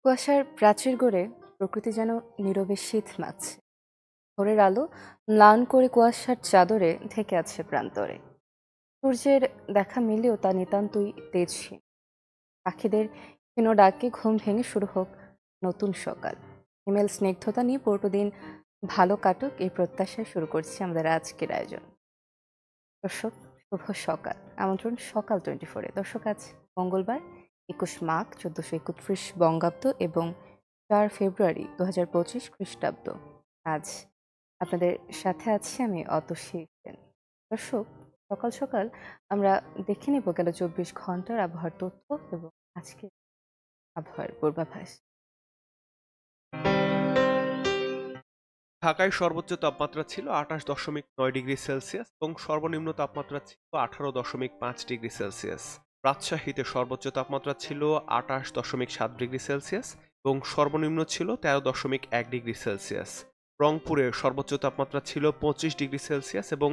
কুয়াশার প্রাচীর গড়ে প্রকৃতি যেন নীরবে শীত মাখছে। ভোরের আলো ম্লান করে কুয়াশার চাদরে ঢেকে আছে প্রান্তরে। সূর্যের দেখা মিললেও তা নিতান্তই তেজহীন। পাখিদের ক্ষীণ ডাকে ঘুম ভেঙে শুরু হোক নতুন সকাল। হিমেল স্নিগ্ধতা নিয়ে পুরোটো দিন ভালো কাটুক এই প্রত্যাশায় শুরু করছি আমাদের আজকের আয়োজন। দর্শক, শুভ সকাল। আমন্ত্রণ সকাল 24-এ। দর্শক, আজ মঙ্গলবার 21 মাঘ 1431 বঙ্গাব্দ এবং 4 ফেব্রুয়ারি 2025 খ্রিস্টাব্দ। আজ আপনাদের সাথে আছি আমি অতসী সেন। দর্শক, সকাল সকাল আমরা দেখে নেব গেল 24 ঘন্টার আবহাওয়ার তথ্য এবং আজকে আবহাওয়ার পূর্বাভাস। ঢাকায় সর্বোচ্চ তাপমাত্রা ছিল 28.9 ডিগ্রি সেলসিয়াস এবং সর্বনিম্ন তাপমাত্রা ছিল 18.5 ডিগ্রি সেলসিয়াস। রাজশাহীতে সর্বোচ্চ তাপমাত্রা ছিল 28.7 ডিগ্রি সেলসিয়াস এবং সর্বনিম্ন ছিল 13.1 ডিগ্রি সেলসিয়াস। রংপুরে সর্বোচ্চ তাপমাত্রা ছিল 25 ডিগ্রি সেলসিয়াস এবং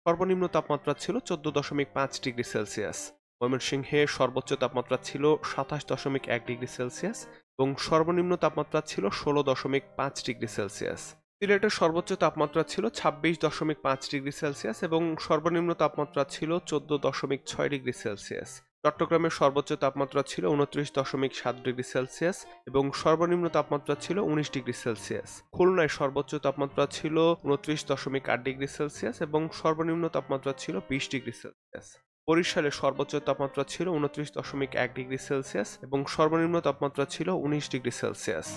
সর্বনিম্ন তাপমাত্রা ছিল 14.5 ডিগ্রি সেলসিয়াস। ময়মনসিংহে সর্বোচ্চ তাপমাত্রা ছিল 27.1 ডিগ্রি সেলসিয়াস এবং সর্বনিম্ন তাপমাত্রা ছিল 16.5 ডিগ্রি সেলসিয়াস। সিলেটের সর্বোচ্চ তাপমাত্রা ছিল 26.5 ডিগ্রি সেলসিয়াস এবং সর্বনিম্ন তাপমাত্রা ছিল 14.6 ডিগ্রি সেলসিয়াস। চট্টগ্রামের সর্বোচ্চ তাপমাত্রা ছিল 29.7 ডিগ্রি সেলসিয়াস এবং সর্বনিম্ন তাপমাত্রা ছিল 19 ডিগ্রি সেলসিয়াস। খুলনায় সর্বোচ্চ তাপমাত্রা ছিল 29.8 ডিগ্রি সেলসিয়াস এবং সর্বনিম্ন তাপমাত্রা ছিল 20 ডিগ্রি সেলসিয়াস। বরিশালে সর্বোচ্চ তাপমাত্রা ছিল 29.1 ডিগ্রি সেলসিয়াস এবং সর্বনিম্ন তাপমাত্রা ছিল 19 ডিগ্রি সেলসিয়াস।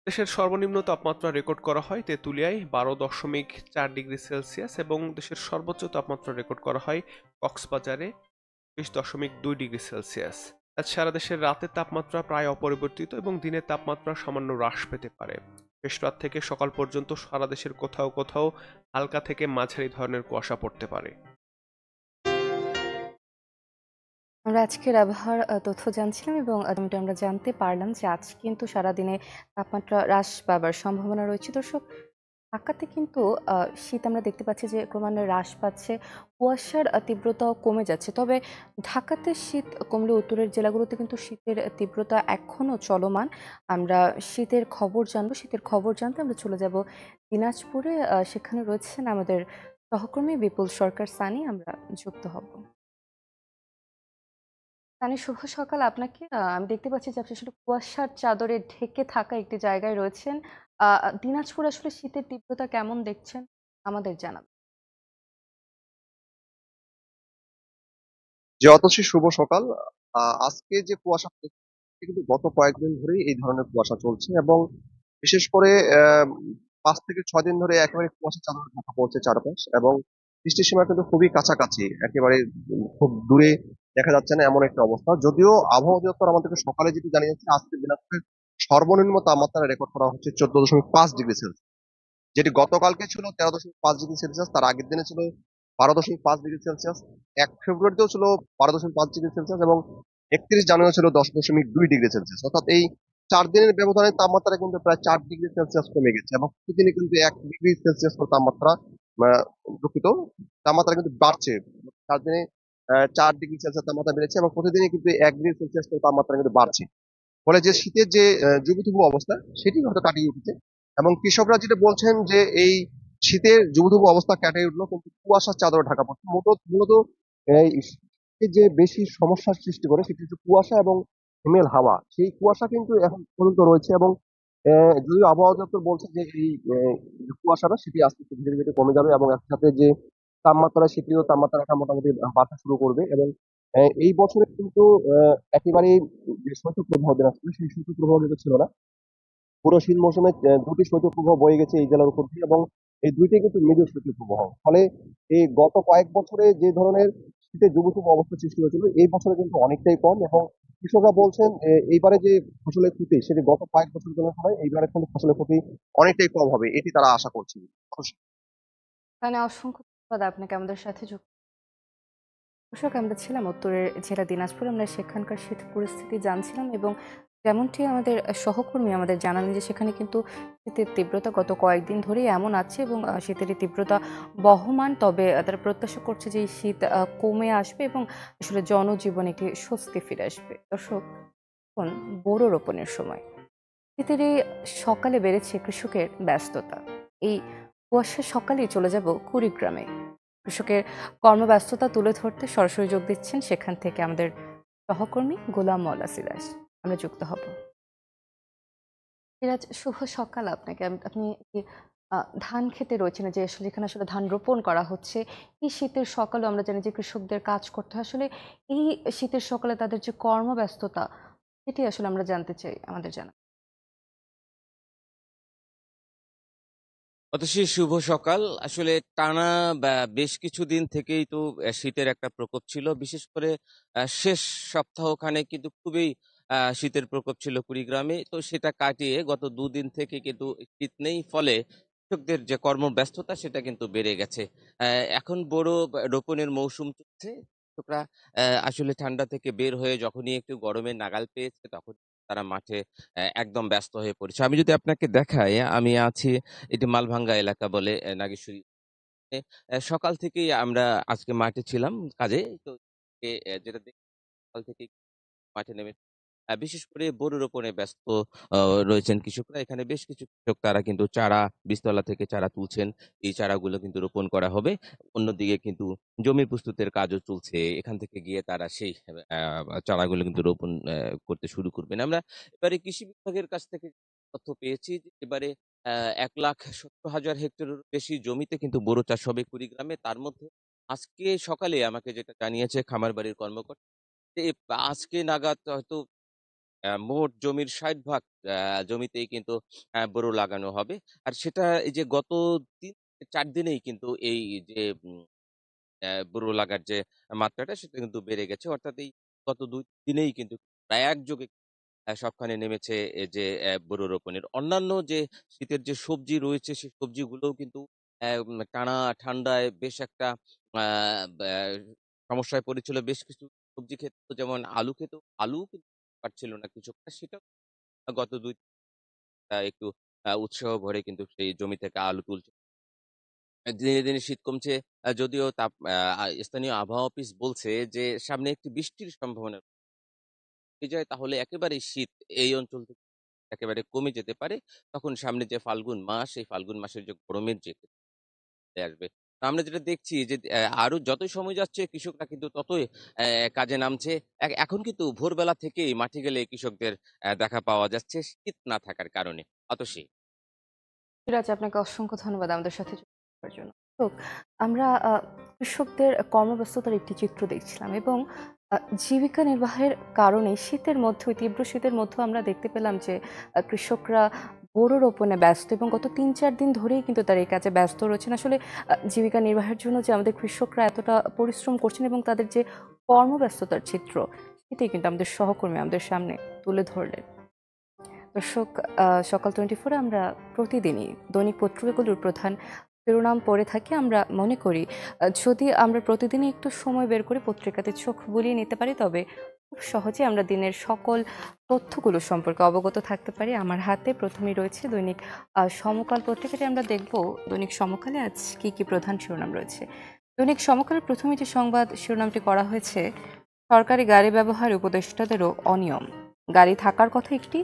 দেশের সর্বনিম্ন তাপমাত্রা রেকর্ড করা হয় তেঁতুলিয়ায় 12.4 ডিগ্রি সেলসিয়াস এবং দেশের সর্বোচ্চ তাপমাত্রা রেকর্ড করা হয় কক্সবাজারে 30.2 ডিগ্রি সেলসিয়াস। আজ সারা দেশের রাতের তাপমাত্রা প্রায় অপরিবর্তিত এবং দিনের তাপমাত্রা সামান্য হ্রাস পেতে পারে। শেষ রাত থেকে সকাল পর্যন্ত সারা দেশের কোথাও কোথাও হালকা থেকে মাঝারি ধরনের কুয়াশা পড়তে পারে। আমরা আজকের আবহাওয়ার তথ্য জানছিলাম এবং যেমনটা আমরা জানতে পারলাম যে আজ কিন্তু সারাদিনে তাপমাত্রা হ্রাস পাবার সম্ভাবনা রয়েছে। দর্শক, ঢাকাতে কিন্তু শীত আমরা দেখতে পাচ্ছি যে ক্রমান্বয়ে হ্রাস পাচ্ছে। কুয়াশার তীব্রতাও কমে যাচ্ছে। তবে ঢাকাতে শীত কমলেও উত্তরের জেলাগুলোতে কিন্তু শীতের তীব্রতা এখনো চলমান। আমরা শীতের খবর জানবো। শীতের খবর জানতে আমরা চলে যাব দিনাজপুরে। সেখানে রয়েছেন আমাদের সহকর্মী বিপুল সরকার সানি। আমরা যুক্ত হব। সানি, শুভ সকাল আপনাকে। আমি দেখতে পাচ্ছি যে আপনি আসলে কুয়াশার চাদরে ঢেকে থাকা একটি জায়গায় রয়েছেন। আ দিনাজপুর আসলে শীতের তীব্রতা কেমন দেখছেন? আমাদের জানাবেন। জি, অতসী শুভ সকাল। আজকে যে কুয়াশা পড়েছে, কিন্তু গত কয়েকদিন ধরেই এই ধরনের কুয়াশা চলছে এবং বিশেষ করে 5 থেকে 6 দিন ধরে একেবারে কুয়াশা চাদরে ঢাকা পড়ছে চারপাশ এবং বৃষ্টির সীমা কিন্তু খুবই কাছাকাছি, একেবারে খুব দূরে দেখা যাচ্ছে না এমন একটা অবস্থা। যদিও আবহাওয়া অধিদপ্তর আমাদেরকে সকালে যেটি জানিয়েছে, আজকে দিনাজপুরের সর্বনিম্ন তাপমাত্রা রেকর্ড করা হচ্ছে 14.5 ডিগ্রি সেলসিয়াস, যেটি গতকালকে ছিল 13.5 ডিগ্রি সেলসিয়াস, তার আগের দিনে ছিল 12.5 ডিগ্রি সেলসিয়াস, 1 ফেব্রুয়ারিতেও ছিল 12.5 ডিগ্রি সেলসিয়াস এবং 31 জানুয়ারি ছিল 10.2 ডিগ্রি সেলসিয়াস। অর্থাৎ এই 4 দিনের ব্যবধানে তাপমাত্রা কিন্তু প্রায় 4 ডিগ্রি সেলসিয়াস কমে গেছে এবং প্রতিদিনই কিন্তু 1 ডিগ্রি সেলসিয়াস করে তাপমাত্রা আহ, দুঃখিত, তাপমাত্রা কিন্তু বাড়ছে। 4 দিনে 4 ডিগ্রি সেলসিয়াস তাপমাত্রা বেড়েছে এবং প্রতিদিনই কিন্তু 1 ডিগ্রি সেলসিয়াস করে তাপমাত্রা কিন্তু বাড়ছে। ফলে যে শীতের যে জুবুথুবু অবস্থা, সেটি হয়তো কাটিয়ে উঠেছে এবং কৃষকরা যেটা বলছেন যে এই শীতের জুবুথুবু অবস্থা কাটিয়ে উঠলো, কিন্তু কুয়াশার চাদরে ঢাকা পড়ছে। মূলত এই শীতে যে বেশি সমস্যার সৃষ্টি করে সেটি হচ্ছে কুয়াশা এবং হিমেল হাওয়া। সেই কুয়াশা কিন্তু এখন পর্যন্ত রয়েছে এবং যদিও আবহাওয়া দপ্তর বলছে যে এই যে কুয়াশাটা সেটি আস্তে আস্তে ধীরে ধীরে কমে যাবে এবং একসাথে যে তাপমাত্রা, সেটিও তাপমাত্রাটা মোটামুটি বাড়তে শুরু করবে এবং এই বছরে কিন্তু একেবারেই যে শৈত্যপ্রবাহ দিনাজপুরে, সেই শৈত্যপ্রবাহ কিন্তু ছিল না। পুরো শীত মৌসুমে ২টি শৈত্যপ্রবাহ বয়ে গেছে এই জেলার উপর দিয়ে এবং এই ২টিই কিন্তু মৃদু শৈত্যপ্রবাহ। ফলে এই গত কয়েক বছরে যে ধরনের শীতের জুবুথুবু অবস্থা সৃষ্টি হয়েছিল, এই বছরে কিন্তু অনেকটাই কম এবং কৃষকরা বলছেন এইবারে যে ফসলের ক্ষতি, সেটি গত কয়েক বছর তুলনায় হয় এইবারে কিন্তু ফসলের ক্ষতি অনেকটাই কম হবে, এটি তারা আশা করছেন। সানি, অসংখ্য ধন্যবাদ আপনাকে আমাদের সাথে যুক্ত। দর্শক, আমরা ছিলাম উত্তরের জেলা দিনাজপুর। আমরা সেখানকার শীত পরিস্থিতি জানছিলাম এবং যেমনটি আমাদের সহকর্মী আমাদের জানালেন যে সেখানে কিন্তু শীতের তীব্রতা গত কয়েকদিন ধরেই এমন আছে এবং শীতের এই তীব্রতা বহমান। তবে তারা প্রত্যাশা করছে যে এই শীত কমে আসবে এবং আসলে জনজীবনে একটি স্বস্তি ফিরে আসবে। দর্শক, এখন বোরো রোপণের সময়। শীতের এই সকালে বেড়েছে কৃষকের ব্যস্ততা। এই কুয়াশার সকালেই চলে যাব কুড়িগ্রামে। কৃষকের কর্মব্যস্ততা তুলে ধরতে সরাসরি যোগ দিচ্ছেন সেখান থেকে আমাদের সহকর্মী গোলাম মোল্লা সিরাজ। আমরা যুক্ত হব। সিরাজ, শুভ সকাল আপনাকে। আপনি কি ধান খেতে রয়েছেন, যে আসলে যেখানে আসলে ধান রোপণ করা হচ্ছে, এই শীতের সকালেও আমরা জানি যে কৃষকদের কাজ করতে হয়। আসলে এই শীতের সকালে তাদের যে কর্মব্যস্ততা, সেটি আসলে আমরা জানতে চাই, আমাদের জানা। অতসী শুভ সকাল। আসলে টানা বেশ কিছুদিন থেকেই তো শীতের একটা প্রকোপ ছিল। বিশেষ করে শেষ সপ্তাহখানে কিন্তু খুবই শীতের প্রকোপ ছিল কুড়িগ্রামে। তো সেটা কাটিয়ে গত ২ দিন থেকে কিন্তু শীত নেই। ফলে কৃষকদের যে কর্মব্যস্ততা সেটা কিন্তু বেড়ে গেছে। অ্যা এখন বোরো রোপণের মৌসুম চলছে। কৃষকরা আসলে ঠান্ডা থেকে বের হয়ে যখনই একটু গরমের নাগাল পেয়েছে তখন তারা মাঠে একদম ব্যস্ত হয়ে পড়েছে। আমি যদি আপনাকে দেখাই, আমি আছি এটি মালভাঙ্গা এলাকা বলে নাগেশ্বরী। সকাল থেকেই আমরা আজকে মাঠে ছিলাম কাজে। তো যেটা দেখি সকাল থেকেই মাঠে নেমে বিশেষ করে বোরো রোপণে ব্যস্ত অ রয়েছেন কৃষকরা। এখানে বেশ কিছু কৃষক তারা কিন্তু চারা বীজতলা থেকে চারা তুলছেন। এই চারাগুলো কিন্তু রোপণ করা হবে। অন্যদিকে কিন্তু জমি প্রস্তুতের কাজও চলছে। এখান থেকে গিয়ে তারা সেই চারাগুলো কিন্তু রোপণ করতে শুরু করবেন। আমরা এবারে কৃষি বিভাগের কাছ থেকে তথ্য পেয়েছি যে এবারে ১,৭০,০০০ হেক্টরেরও বেশি জমিতে কিন্তু বোরো চাষ হবে কুড়িগ্রামে। তার মধ্যে আজকে সকালে আমাকে যেটা জানিয়েছে খামারবাড়ির কর্মকর্তা, যে আজকে নাগাদ হয়তো মোট জমির ৬০ ভাগ আ জমিতেই কিন্তু বোরো লাগানো হবে। আর সেটা এই যে গত ৩-৪ দিনেই কিন্তু এই যে বোরো লাগার যে মাত্রাটা সেটা কিন্তু বেড়ে গেছে। অর্থাৎ এই গত ২ দিনেই কিন্তু প্রায় একযোগে সবখানে নেমেছে এই যে বোরো রোপণের। অন্যান্য যে শীতের যে সবজি রয়েছে সেই সবজিগুলোও কিন্তু টানা ঠান্ডায় বেশ একটা আ ব্যা সমস্যায় পড়েছিল। বেশ কিছু সবজি ক্ষেত্র যেমন আলু খেত, আলুও কিন্তু পারছিল না কৃষকরা। সেটাও গত ২ একটু উৎসাহ ভরে কিন্তু সেই জমি থেকে আলু তুলছে। দিনে, দিনে শীত কমছে। যদিও স্থানীয় আবহাওয়া অফিস বলছে যে সামনে একটি বৃষ্টির সম্ভাবনা হয়ে যায়, তাহলে একেবারেই শীত এই অঞ্চল থেকে একেবারে কমে যেতে পারে। তখন সামনে যে ফাল্গুন মাস, এই ফাল্গুন মাসের যে গরমের যে আসবে। তো আমরা যেটা দেখছি যে আরো যতই সময় যাচ্ছে কৃষকরা কিন্তু ততই কাজে নামছে। এখন কিন্তু ভোরবেলা থেকেই মাঠে গেলে কৃষকদের দেখা পাওয়া যাচ্ছে শীত না থাকার কারণে। অতসী। সিরাজ, আপনাকে অসংখ্য ধন্যবাদ আমাদের সাথে যুক্ত হওয়ার জন্য। তো আমরা কৃষকদের কর্মব্যস্ততার একটি চিত্র দেখছিলাম, এবং জীবিকা নির্বাহের কারণে শীতের মধ্যে, তীব্র শীতের মধ্যেও আমরা দেখতে পেলাম যে কৃষকরা বোরো রোপণে ব্যস্ত, এবং গত ৩-৪ দিন ধরেই কিন্তু তারা এই কাজে ব্যস্ত রয়েছেন। আসলে জীবিকা নির্বাহের জন্য যে আমাদের কৃষকরা এতটা পরিশ্রম করছেন এবং তাদের যে কর্মব্যস্ততার চিত্র, সেটাই কিন্তু আমাদের সহকর্মী আমাদের সামনে তুলে ধরলেন। দর্শক, সকাল 24 আমরা প্রতিদিনই দৈনিক পত্রিকাগুলোর প্রধান শিরোনাম পড়ে থাকি। আমরা মনে করি যদি আমরা প্রতিদিনই একটু সময় বের করে পত্রিকাতে চোখ বুলিয়ে নিতে পারি, তবে খুব সহজে আমরা দিনের সকল তথ্যগুলো সম্পর্কে অবগত থাকতে পারি। আমার হাতে প্রথমেই রয়েছে দৈনিক সমকাল পত্রিকাটি। আমরা দেখব দৈনিক সমকালে আজ কি কি প্রধান শিরোনাম রয়েছে। দৈনিক সমকালের প্রথমে যে সংবাদ শিরোনামটি করা হয়েছে, সরকারি গাড়ি ব্যবহারে উপদেষ্টাদেরও অনিয়ম। গাড়ি থাকার কথা একটি,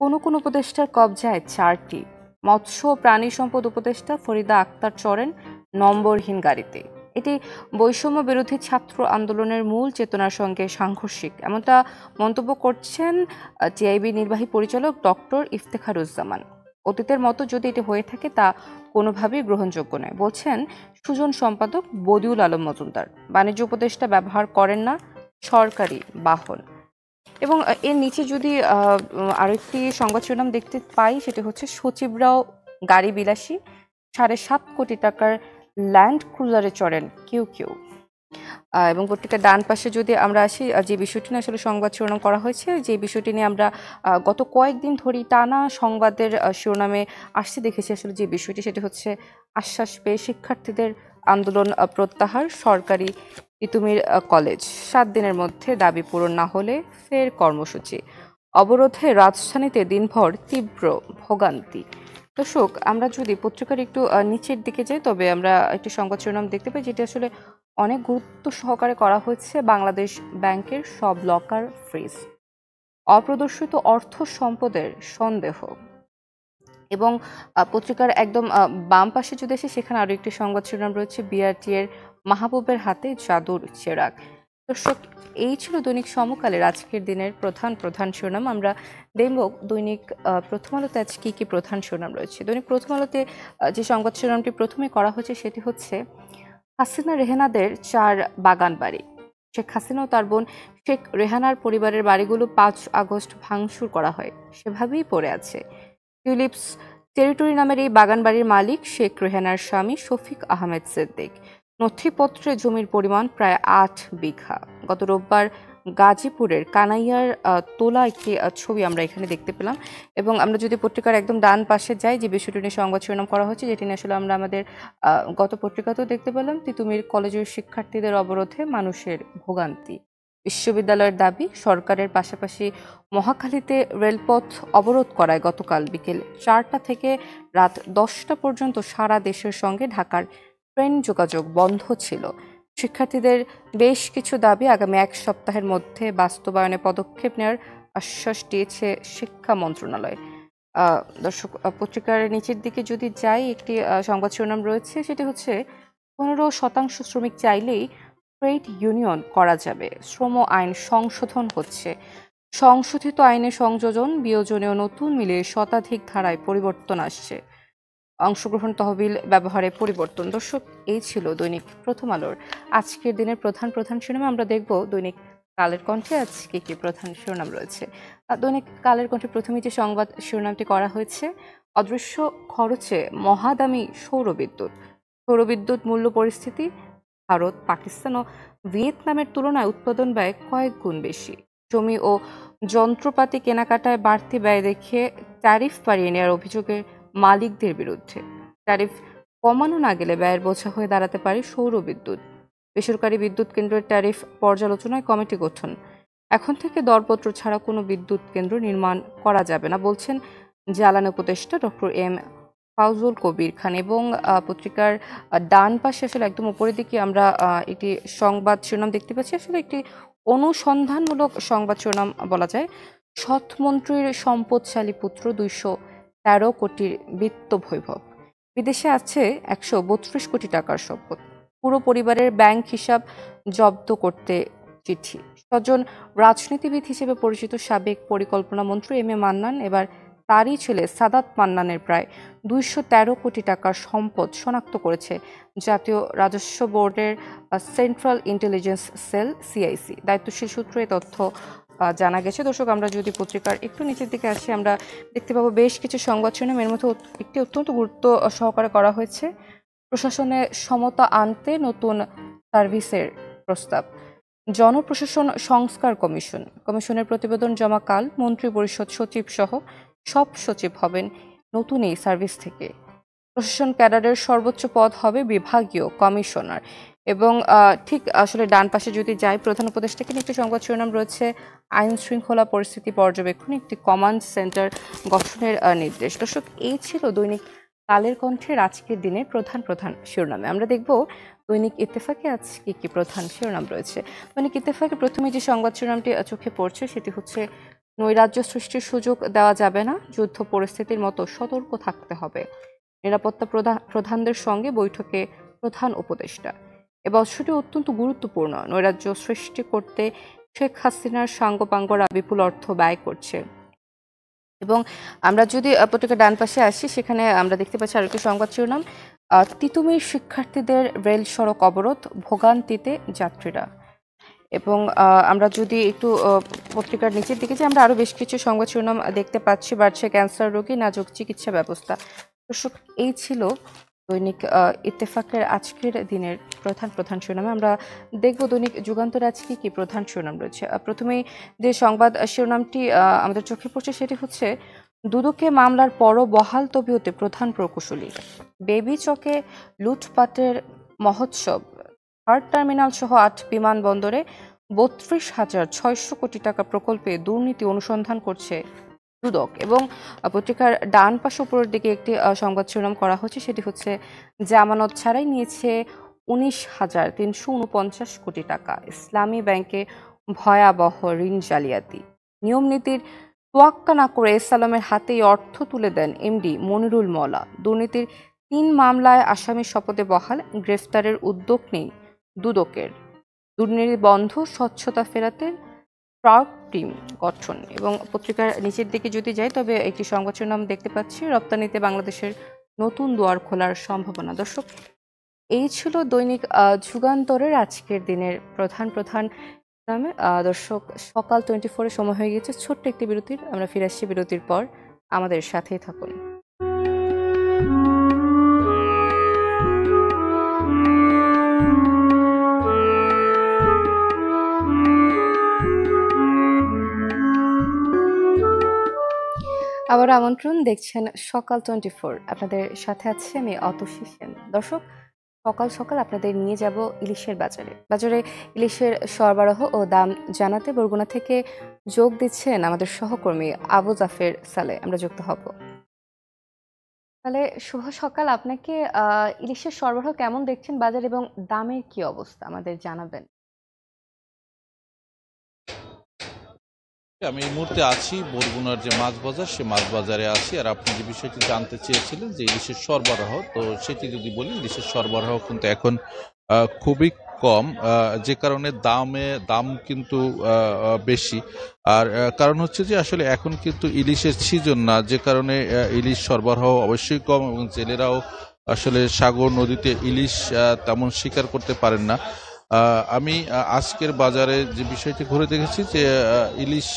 কোনো কোনো উপদেষ্টার কবজায় 4টি। মৎস্য ও প্রাণী সম্পদ উপদেষ্টা ফরিদা আক্তার চড়েন নম্বরহীন গাড়িতে। এটি বৈষম্য বিরোধী ছাত্র আন্দোলনের মূল চেতনার সঙ্গে সাংঘর্ষিক, এমনটা মন্তব্য করছেন টিআইবি নির্বাহী পরিচালক ডক্টর ইফতেখারুজ্জামান। অতীতের মতো যদি এটি হয়ে থাকে তা কোনোভাবেই গ্রহণযোগ্য নয়, বলছেন সুজন সম্পাদক বদিউল আলম মজুমদার। বাণিজ্য উপদেষ্টা ব্যবহার করেন না সরকারি বাহন। এবং এর নিচে যদি আরেকটি সংবাদ শিরোনাম দেখতে পাই, সেটি হচ্ছে সচিবরাও গাড়ি বিলাসী, 7.5 কোটি টাকার ল্যান্ড ক্রুজারে চড়েন কেউ কেউ। এবং পত্রিকার ডান পাশে যদি আমরা আসি, যে বিষয়টি নিয়ে আসলে সংবাদ শিরোনাম করা হয়েছে, যে বিষয়টি নিয়ে আমরা গত কয়েকদিন ধরেই টানা সংবাদের শিরোনামে আসতে দেখেছি, আসলে যে বিষয়টি সেটি হচ্ছে আশ্বাস পেয়ে শিক্ষার্থীদের আন্দোলন প্রত্যাহার, সরকারি তিতুমির কলেজ 7 দিনের মধ্যে দাবি পূরণ না হলে ফের কর্মসূচি। অবরোধে রাজধানীতে দিনভর তীব্র ভোগান্তি। দর্শক, আমরা যদি পত্রিকার একটু নিচের দিকে যাই, তবে আমরা একটি সংবাদ শিরোনাম দেখতে পাই, যেটি আসলে অনেক গুরুত্ব সহকারে করা হয়েছে। বাংলাদেশ ব্যাংকের সব লকার ফ্রিজ। অপ্রদর্শিত অর্থ সম্পদের সন্দেহ। এবং পত্রিকার একদম বাম পাশে যদি আসি, সেখানে আরো একটি সংবাদ শিরোনাম রয়েছে, বিআরটি এর মাহবুবের হাতে জাদুর চেরাগ। দর্শক, এই ছিল দৈনিক সমকালের আজকের দিনের প্রধান প্রধান শিরোনাম। আমরা দেখব দৈনিক প্রথম আলোতে আজ কি কি প্রধান শিরোনাম রয়েছে। দৈনিক প্রথম আলোতে যে সংবাদ শিরোনামটি প্রথমে করা হয়েছে সেটি হচ্ছে হাসিনা রেহানাদের 4 বাগান বাড়ি। শেখ হাসিনা ও তার বোন শেখ রেহানার পরিবারের বাড়িগুলো 5 আগস্ট ভাঙচুর করা হয়, সেভাবেই পড়ে আছে। টিউলিপস টেরিটরি নামের এই বাগান বাড়ির মালিক শেখ রেহানার স্বামী শফিক আহমেদ সিদ্দিক। নথিপত্রে জমির পরিমাণ প্রায় 8 বিঘা। গত রোববার গাজীপুরের কানাইয়ার তোলা একটি ছবি আমরা এখানে দেখতে পেলাম। এবং আমরা যদি পত্রিকার একদম ডান পাশে যাই, যে বিষয়টি নিয়ে সংবাদ শিরোনাম করা হচ্ছে, যেটি নিয়ে আসলে আমরা আমাদের গত পত্রিকাতেও দেখতে পেলাম, তিতুমির কলেজের শিক্ষার্থীদের অবরোধে মানুষের ভোগান্তি। বিশ্ববিদ্যালয়ের দাবি, সরকারের পাশাপাশি মহাখালীতে রেলপথ অবরোধ করায় গতকাল বিকেল 4টা থেকে রাত 10টা পর্যন্ত সারা দেশের সঙ্গে ঢাকার ট্রেন যোগাযোগ বন্ধ ছিল। শিক্ষার্থীদের বেশ কিছু দাবি আগামী 1 সপ্তাহের মধ্যে বাস্তবায়নে পদক্ষেপ নেওয়ার আশ্বাস দিয়েছে শিক্ষা মন্ত্রণালয়। দর্শক, পত্রিকার নিচের দিকে যদি যাই, একটি সংবাদ শিরোনাম রয়েছে, সেটি হচ্ছে 15% শ্রমিক চাইলেই ট্রেড ইউনিয়ন করা যাবে, শ্রম আইন সংশোধন হচ্ছে। সংশোধিত আইনে সংযোজন, বিয়োজনেও নতুন মিলিয়ে শতাধিক ধারায় পরিবর্তন আসছে। অংশগ্রহণ তহবিল ব্যবহারে পরিবর্তন। দর্শক, এই ছিল দৈনিক প্রথম আলোর আজকের দিনের প্রধান প্রধান শিরোনাম। আমরা দেখব দৈনিক কালের কণ্ঠে আজকে কি প্রধান শিরোনাম রয়েছে। দৈনিক কালের কণ্ঠে প্রথমে যে সংবাদ শিরোনামটি করা হয়েছে, অদৃশ্য খরচে মহাদামি সৌরবিদ্যুৎ। সৌরবিদ্যুৎ মূল্য পরিস্থিতি, ভারত, পাকিস্তান ও ভিয়েতনামের তুলনায় উৎপাদন ব্যয় কয়েক গুণ বেশি। জমি ও যন্ত্রপাতি কেনাকাটায় বাড়তি ব্যয় দেখিয়ে ট্যারিফ বাড়িয়ে নেওয়ার অভিযোগে মালিকদের বিরুদ্ধে। ট্যারিফ কমানো না গেলে ব্যয়ের বোঝা হয়ে দাঁড়াতে পারে সৌরবিদ্যুৎ। বেসরকারি বিদ্যুৎ কেন্দ্রের ট্যারিফ পর্যালোচনায় কমিটি গঠন। এখন থেকে দরপত্র ছাড়া কোনো বিদ্যুৎ কেন্দ্র নির্মাণ করা যাবে না, বলছেন জ্বালানি উপদেষ্টা ডক্টর এম ফাউজুল কবির খান। এবং পত্রিকার ডান পাশে আসলে একদম উপরের দিকে আমরা একটি সংবাদ শিরোনাম দেখতে পাচ্ছি, আসলে একটি অনুসন্ধানমূলক সংবাদ শিরোনাম বলা যায়। সৎমন্ত্রীর সম্পদশালী পুত্র 213 কোটির বিত্ত বৈভব, বিদেশে আছে 132 কোটি টাকার সম্পদ, পুরো পরিবারের ব্যাংক হিসাব জব্দ করতে চিঠি। স্বজন রাজনীতিবিদ হিসেবে পরিচিত সাবেক পরিকল্পনা মন্ত্রী এম এ মান্নান এবার তারই ছেলে সাদাত মান্নানের প্রায় 213 কোটি টাকার সম্পদ শনাক্ত করেছে জাতীয় রাজস্ব বোর্ডের সেন্ট্রাল ইন্টেলিজেন্স সেল সিআইসি। দায়িত্বশীল সূত্রে তথ্য জানা গেছে। দর্শক, আমরা যদি পত্রিকার একটু নিচের দিকে আসি, আমরা দেখতে পাবো বেশ কিছু সংবাদ শিরোনাম। এর মধ্যে একটি অত্যন্ত গুরুত্ব সহকারে করা হয়েছে, প্রশাসনে সমতা আনতে নতুন সার্ভিসের প্রস্তাব। জনপ্রশাসন সংস্কার কমিশন, কমিশনের প্রতিবেদন জমা কাল। মন্ত্রী পরিষদ সচিব সহ সব সচিব হবেন নতুন এই সার্ভিস থেকে। প্রশাসন ক্যাডারের সর্বোচ্চ পদ হবে বিভাগীয় কমিশনার। এবং ঠিক আসলে ডান পাশে যদি যাই, প্রধান উপদেষ্টাকে নিয়ে একটি সংবাদ শিরোনাম রয়েছে, আইন শৃঙ্খলা পরিস্থিতি পর্যবেক্ষণে একটি কমান্ড সেন্টার গঠনের নির্দেশ। দর্শক, এই ছিল দৈনিক কালের কণ্ঠের আজকের দিনের প্রধান প্রধান শিরোনামে। আমরা দেখব দৈনিক ইত্তেফাকে আজকে কি প্রধান শিরোনাম রয়েছে। দৈনিক ইত্তেফাকে প্রথমে যে সংবাদ শিরোনামটি চোখে পড়ছে সেটি হচ্ছে, নৈরাজ্য সৃষ্টির সুযোগ দেওয়া যাবে না, যুদ্ধ পরিস্থিতির মতো সতর্ক থাকতে হবে। নিরাপত্তা প্রধানদের সঙ্গে বৈঠকে প্রধান উপদেষ্টা। এ বছরটি অত্যন্ত গুরুত্বপূর্ণ, নৈরাজ্য সৃষ্টি করতে শেখ হাসিনার সাঙ্গপাঙ্গরা বিপুল অর্থ ব্যয় করছে। এবং আমরা যদি পত্রিকার ডান পাশে আসি, সেখানে আমরা দেখতে পাচ্ছি আরেকটি সংবাদ শিরোনাম, তিতুমির শিক্ষার্থীদের রেল সড়ক অবরোধ, ভোগান্তিতে যাত্রীরা। এবং আমরা যদি একটু পত্রিকার নিচের দিকে যে আমরা আরও বেশ কিছু সংবাদ শিরোনাম দেখতে পাচ্ছি, বাড়ছে ক্যান্সার রোগী, নাজুক চিকিৎসা ব্যবস্থা। দর্শক, এই ছিল দৈনিক ইত্তেফাকের আজকের দিনের প্রধান প্রধান শিরোনামে। আমরা দেখব দৈনিক যুগান্তর আজকে কি প্রধান শিরোনাম রয়েছে। প্রথমেই যে সংবাদ শিরোনামটি আমাদের চোখে পড়ছে সেটি হচ্ছে, দুদকে মামলার পরও বহাল তবিয়তে প্রধান প্রকৌশলী। বেবি চকে লুটপাটের মহোৎসব। থার্ড টার্মিনাল সহ 8 বিমানবন্দরে 32,600 কোটি টাকা প্রকল্পে দুর্নীতি অনুসন্ধান করছে দুদক। এবং পত্রিকার ডান পাশে উপরের দিকে একটি সংবাদ শিরোনাম করা হচ্ছে, সেটি হচ্ছে, জামানত ছাড়াই নিয়েছে 19,349 কোটি টাকা, ইসলামী ব্যাংকে ভয়াবহ ঋণ জালিয়াতি। নিয়ম নীতির তোয়াক্কা না করে এস আলমের হাতেই অর্থ তুলে দেন এমডি মনিরুল মওলা। দুর্নীতির 3 মামলায় আসামির শপথে বহাল, গ্রেফতারের উদ্যোগ নেই দুদকের। দুর্নীতি বন্ধ, স্বচ্ছতা ফেরাতে প্রাক টিম গঠন। এবং পত্রিকার নিচের দিকে যদি যাই তবে একটি সংবাদ শিরোনাম দেখতে পাচ্ছি, রপ্তানিতে বাংলাদেশের নতুন দুয়ার খোলার সম্ভাবনা। দর্শক, এই ছিল দৈনিক যুগান্তরের আজকের দিনের প্রধান প্রধান নামে। দর্শক, সকাল 24-এর সময় হয়ে গেছে ছোট্ট একটি বিরতির। আমরা ফিরে আসছি বিরতির পর, আমাদের সাথেই থাকুন। আবার আমন্ত্রণ, দেখছেন সকাল 24। আপনাদের সাথে আছি আমি অতসী সেন। দর্শক, সকাল সকাল আপনাদের নিয়ে যাব ইলিশের বাজারে ইলিশের সরবরাহ ও দাম জানাতে বরগুনা থেকে যোগ দিচ্ছেন আমাদের সহকর্মী আবু জাফের সালে। আমরা যুক্ত হব। তাহলে শুভ সকাল আপনাকে। ইলিশের সরবরাহ কেমন দেখছেন বাজার এবং দামের কি অবস্থা আমাদের জানাবেন। আমি এই মুহূর্তে আছি বরগুনার যে মাছ বাজার, সে মাছ বাজারে আছি। আর আপনি যে বিষয়টি জানতে চেয়েছিলেন যে ইলিশের সরবরাহ, তো সেটি যদি বলি, ইলিশের সরবরাহ কিন্তু এখন খুবই কম, যে কারণে দাম কিন্তু বেশি। আর কারণ হচ্ছে যে আসলে এখন কিন্তু ইলিশের সিজন না, যে কারণে ইলিশ সরবরাহ অবশ্যই কম এবং জেলেরাও আসলে সাগর নদীতে ইলিশ তেমন শিকার করতে পারেন না। আমি আজকের বাজারে যে বিষয়টি ঘুরে দেখেছি যে ইলিশ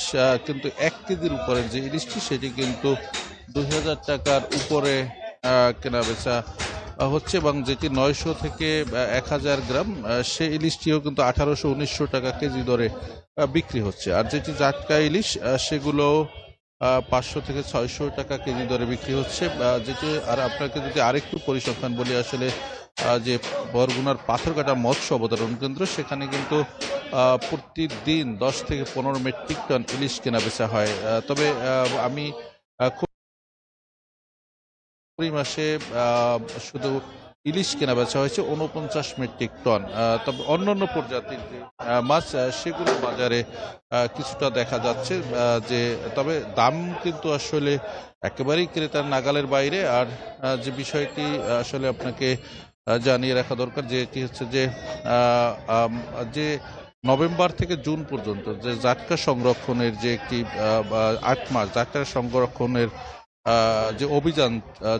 কিন্তু 1 কেজির উপরের যে ইলিশটি, সেটি কিন্তু 2000 টাকার উপরে কেনা বেচা হচ্ছে এবং যেটি 900 থেকে 1000 গ্রাম, সে ইলিশটিও কিন্তু 1800-1900 টাকা কেজি দরে বিক্রি হচ্ছে। আর যেটি জাটকা ইলিশ, সেগুলো 500 থেকে 600 টাকা কেজি দরে বিক্রি হচ্ছে। যেটি, আর আপনাকে যদি আরেকটু পরিসংখ্যান বলি, আসলে যে বরগুনার পাথরঘাটা মৎস্য অবতরণ কেন্দ্র, সেখানে কিন্তু প্রতিদিন 10 থেকে 15 মেট্রিক টন ইলিশ কেনা বেচা হয়। তবে আমি খুব মাসে শুধু ইলিশ কেনা বেচা হয়েছে 49 মেট্রিক টন। তবে অন্যান্য প্রজাতির যে মাছ, সেগুলো বাজারে কিছুটা দেখা যাচ্ছে যে, তবে দাম কিন্তু আসলে একেবারেই ক্রেতার নাগালের বাইরে। আর যে বিষয়টি আসলে আপনাকে জানিয়ে রাখা দরকার, যে এটি হচ্ছে যে নভেম্বর থেকে জুন পর্যন্ত যে জাটকা সংরক্ষণের যে একটি 8 মাস জাটকা সংরক্ষণের যে অভিযান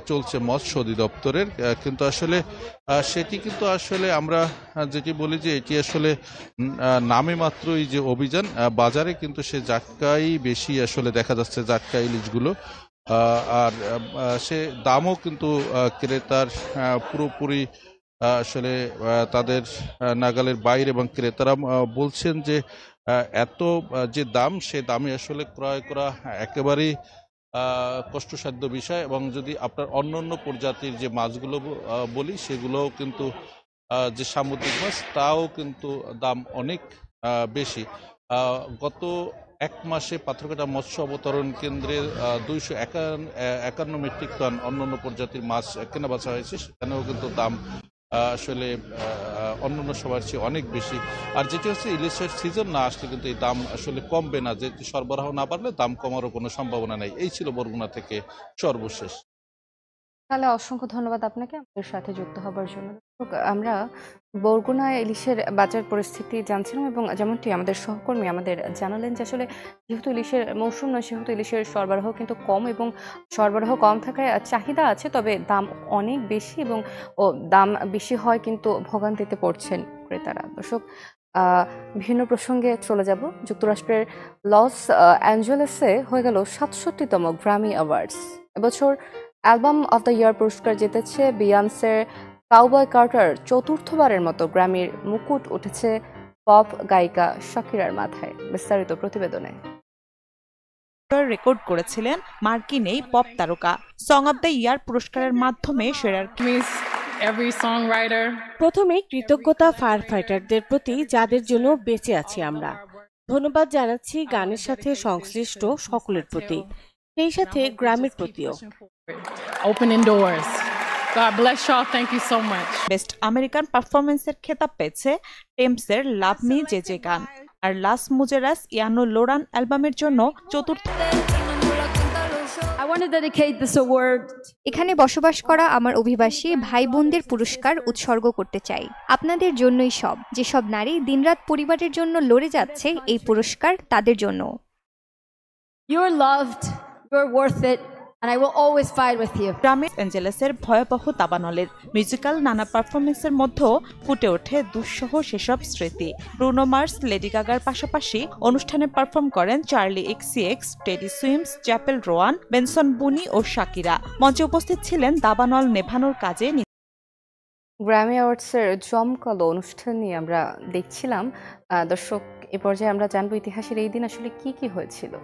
চলছে মৎস্য অধিদপ্তরের, কিন্তু আসলে সেটি কিন্তু আসলে আমরা যেটি বলি যে এটি আসলে নামে মাত্রই যে অভিযান, বাজারে কিন্তু সে জাটকাই বেশি আসলে দেখা যাচ্ছে, জাটকা ইলিশগুলো। আর সে দামও কিন্তু ক্রেতার পুরোপুরি আসলে তাদের নাগালের বাইরে, এবং ক্রেতারা বলছেন যে এত যে দাম, সে দামে আসলে ক্রয় করা একেবারেই কষ্টসাধ্য বিষয়। এবং যদি আপনার অন্যান্য প্রজাতির যে মাছগুলো বলি, সেগুলোও কিন্তু যে সামুদ্রিক মাছ, তাও কিন্তু দাম অনেক বেশি। গত 1 মাসে পাথরঘাটা মৎস্য অবতরণ কেন্দ্রে 251 মেট্রিক টন অন্যান্য প্রজাতির মাছ কেনা বেচা হয়েছে, সেখানেও কিন্তু দাম আসলে অন্যান্য সবার চেয়ে অনেক বেশি। আর যেটি হচ্ছে ইলিশের সিজন না আসলে কিন্তু এই দাম আসলে কমবে না, যেটি সরবরাহ না বাড়লে দাম কমারও কোনো সম্ভাবনা নেই। এই ছিল বরগুনা থেকে সর্বশেষ। তাহলে অসংখ্য ধন্যবাদ আপনাকে আমাদের সাথে যুক্ত হবার জন্য। আমরা বরগুনায় ইলিশের বাজার পরিস্থিতি জানছিলাম এবং যেমনটি আমাদের সহকর্মী আমাদের জানালেন যে আসলে যেহেতু ইলিশের মৌসুম নয়, সেহেতু ইলিশের সরবরাহ কিন্তু কম এবং সরবরাহ কম থাকায় চাহিদা আছে, তবে দাম অনেক বেশি এবং দাম বেশি হয় কিন্তু ভোগান্তিতে পড়ছেন ক্রেতারা। দর্শক, ভিন্ন প্রসঙ্গে চলে যাব। যুক্তরাষ্ট্রের লস অ্যাঞ্জেলেসে হয়ে গেল 67তম গ্র্যামি অ্যাওয়ার্ডস। এবছর অ্যালবাম অফ দ্য ইয়ার পুরস্কার জিতেছে বিয়ন্সের কাউবয় কার্টার। চতুর্থবারের মতো গ্র্যামির মুকুট উঠেছে পপ গায়িকা শাকিরার মাথায়। বিস্তারিত প্রতিবেদনে। রেকর্ড করেছিলেন মার্কিন এই পপ তারকা। সং অব দ্য ইয়ার পুরস্কারের মাধ্যমে সেরার প্রথমে কৃতজ্ঞতা ফায়ার ফাইটারদের প্রতি, যাদের জন্য বেঁচে আছি আমরা। ধন্যবাদ জানাচ্ছি গানের সাথে সংশ্লিষ্ট সকলের প্রতি, সেই সাথে গ্রামের প্রতিও। বেস্ট আমেরিকান পারফরমেন্সের খেতাব পেয়েছে টেমসের লাভ মি জে জে গান। আর লাস মুজেরাস ইয়ানো লোরান অ্যালবামের জন্য চতুর্থ। এখানে বসবাস করা আমার অভিবাসী ভাই বোনদের পুরস্কার উৎসর্গ করতে চাই। আপনাদের জন্যই সব, যেসব নারী দিনরাত পরিবারের জন্য লড়ে যাচ্ছে, এই পুরস্কার তাদের জন্য। You're loved, you're worth it, and I will always fight with you. লস অ্যাঞ্জেলেসের ভয়াবহ দাবানলের মিউজিক্যাল নানা পারফরমেন্সের মধ্যেও ফুটে ওঠে দুঃসহ সেসব স্মৃতি। ব্রুনো মার্স, লেডি গাগার পাশাপাশি অনুষ্ঠানে পারফর্ম করেন Charlie XCX, Teddy Swims, Chappell Roan, Benson Boone ও শাকিরা। মঞ্চে উপস্থিত ছিলেন দাবানল নেভানোর কাজে। গ্র্যামি অ্যাওয়ার্ডসের জমকালো অনুষ্ঠান নিয়ে আমরা দেখছিলাম। দর্শক, এ পর্যায়ে আমরা জানবো ইতিহাসের এই দিন আসলে কি কি হয়েছিল।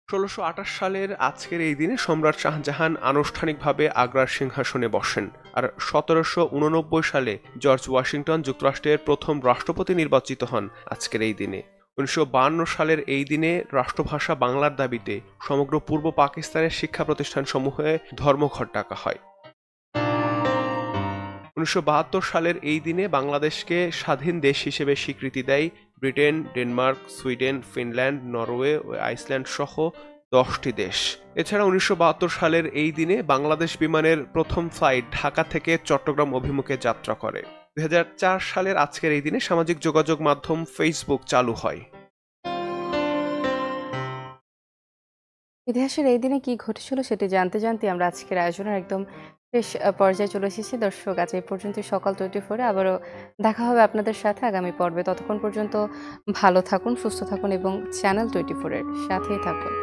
১৬২৮ সালের আজকের এই দিনে সম্রাট শাহজাহান আনুষ্ঠানিকভাবে আগ্রার সিংহাসনে বসেন। আর ১৭৮৯ সালে জর্জ ওয়াশিংটন যুক্তরাষ্ট্রের প্রথম রাষ্ট্রপতি নির্বাচিত হন আজকের এই দিনে। ১৯৫২ সালের এই দিনে রাষ্ট্রভাষা বাংলার দাবিতে সমগ্র পূর্ব পাকিস্তানের শিক্ষা প্রতিষ্ঠানসমূহে ধর্মঘট ডাকা হয়। ১৯৭২ সালের এই দিনে বাংলাদেশকে স্বাধীন দেশ হিসেবে স্বীকৃতি দেয় Britain, Denmark, Sweden, Finland, Norway ও আইসল্যান্ড সহ 10টি দেশ। এছাড়া ১৯৭২ সালের এই দিনে বাংলাদেশ বিমানের প্রথম ফ্লাইট ঢাকা থেকে চট্টগ্রাম অভিমুখে যাত্রা করে। ২০০৪ সালের আজকের এই দিনে সামাজিক যোগাযোগ মাধ্যম ফেসবুক চালু হয়। ইতিহাসের এই দিনে কি ঘটেছিল সেটি জানতে জানতে আমরা আজকের আয়োজনের একদম শেষ পর্যায়ে চলে এসেছি। দর্শক, আজ এই পর্যন্ত সকাল 24-এ আবারও দেখা হবে আপনাদের সাথে আগামী পর্বে। ততক্ষণ পর্যন্ত ভালো থাকুন, সুস্থ থাকুন এবং চ্যানেল 24-এর সাথেই থাকুন।